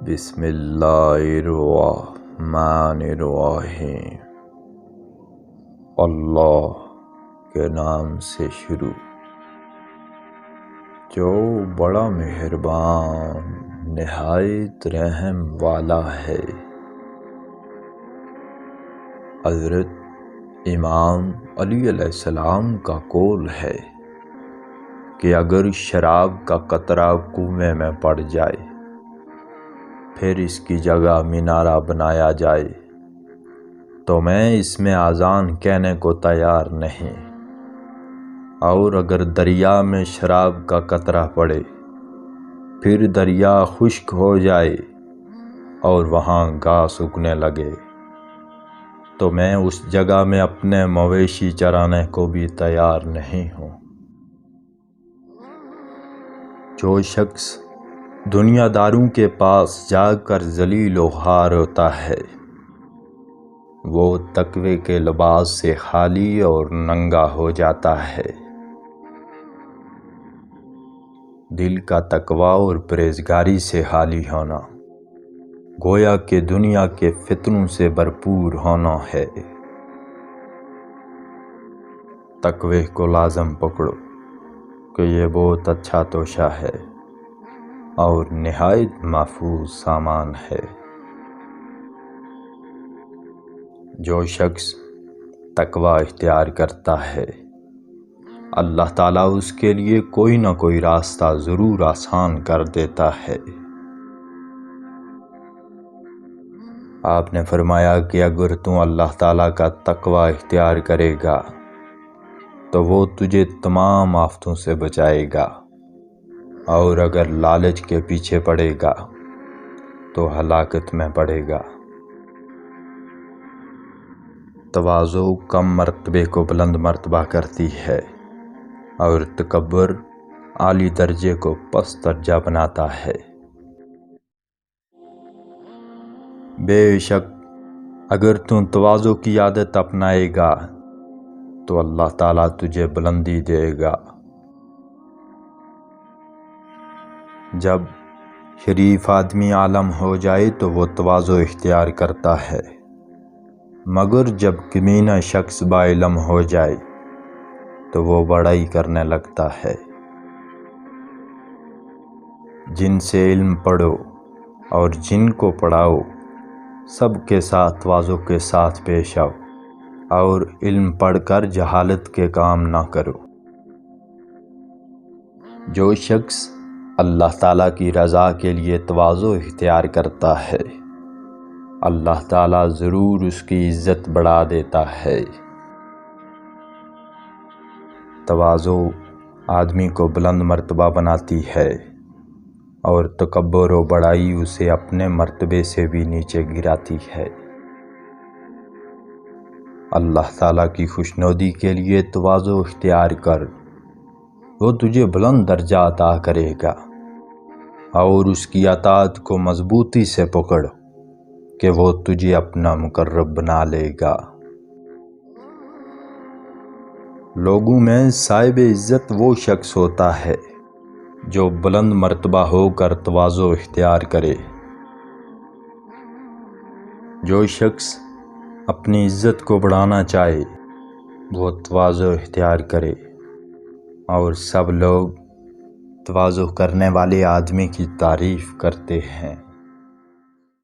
بسم اللہ الرحمن الرحیم۔ اللہ کے نام سے شروع جو بڑا مہربان نہایت رحم والا ہے۔ حضرت امام علی علیہ السلام کا قول ہے کہ اگر شراب کا قطرہ کنویں میں پڑ جائے پھر اس کی جگہ مینارہ بنایا جائے تو میں اس میں اذان کہنے کو تیار نہیں، اور اگر دریا میں شراب کا قطرہ پڑے پھر دریا خشک ہو جائے اور وہاں گھاس اگنے لگے تو میں اس جگہ میں اپنے مویشی چرانے کو بھی تیار نہیں ہوں۔ جو شخص دنیا داروں کے پاس جا کر ذلیل و خوار ہوتا ہے وہ تقوی کے لباس سے خالی اور ننگا ہو جاتا ہے۔ دل کا تقوی اور پرہیزگاری سے خالی ہونا گویا کہ دنیا کے فتنوں سے بھرپور ہونا ہے۔ تقوی کو لازم پکڑو کہ یہ بہت اچھا توشہ ہے اور نہایت محفوظ سامان ہے۔ جو شخص تقوی اختیار کرتا ہے اللہ تعالیٰ اس کے لیے کوئی نہ کوئی راستہ ضرور آسان کر دیتا ہے۔ آپ نے فرمایا کہ اگر تم اللہ تعالیٰ کا تقوی اختیار کرے گا تو وہ تجھے تمام آفتوں سے بچائے گا، اور اگر لالچ کے پیچھے پڑے گا تو ہلاکت میں پڑے گا۔ تواضع کم مرتبے کو بلند مرتبہ کرتی ہے اور تکبر عالی درجے کو پست درجہ بناتا ہے۔ بے شک اگر تم تواضع کی عادت اپنائے گا تو اللہ تعالیٰ تجھے بلندی دے گا۔ جب شریف آدمی عالم ہو جائے تو وہ تواضع اختیار کرتا ہے، مگر جب کمینہ شخص با علم ہو جائے تو وہ بڑائی کرنے لگتا ہے۔ جن سے علم پڑھو اور جن کو پڑھاؤ سب کے ساتھ تواضع کے ساتھ پیش آؤ، اور علم پڑھ کر جہالت کے کام نہ کرو۔ جو شخص اللہ تعالیٰ کی رضا کے لیے تواضع اختیار کرتا ہے اللہ تعالیٰ ضرور اس کی عزت بڑھا دیتا ہے۔ تواضع آدمی کو بلند مرتبہ بناتی ہے اور تکبر و بڑائی اسے اپنے مرتبے سے بھی نیچے گراتی ہے۔ اللہ تعالیٰ کی خوشنودی کے لیے تواضع اختیار کر، وہ تجھے بلند درجہ عطا کرے گا، اور اس کی اطاعت کو مضبوطی سے پکڑ کہ وہ تجھے اپنا مقرب بنا لے گا۔ لوگوں میں صاحب عزت وہ شخص ہوتا ہے جو بلند مرتبہ ہو کر تواضع اختیار کرے۔ جو شخص اپنی عزت کو بڑھانا چاہے وہ تواضع اختیار کرے، اور سب لوگ تواضع کرنے والے آدمی کی تعریف کرتے ہیں۔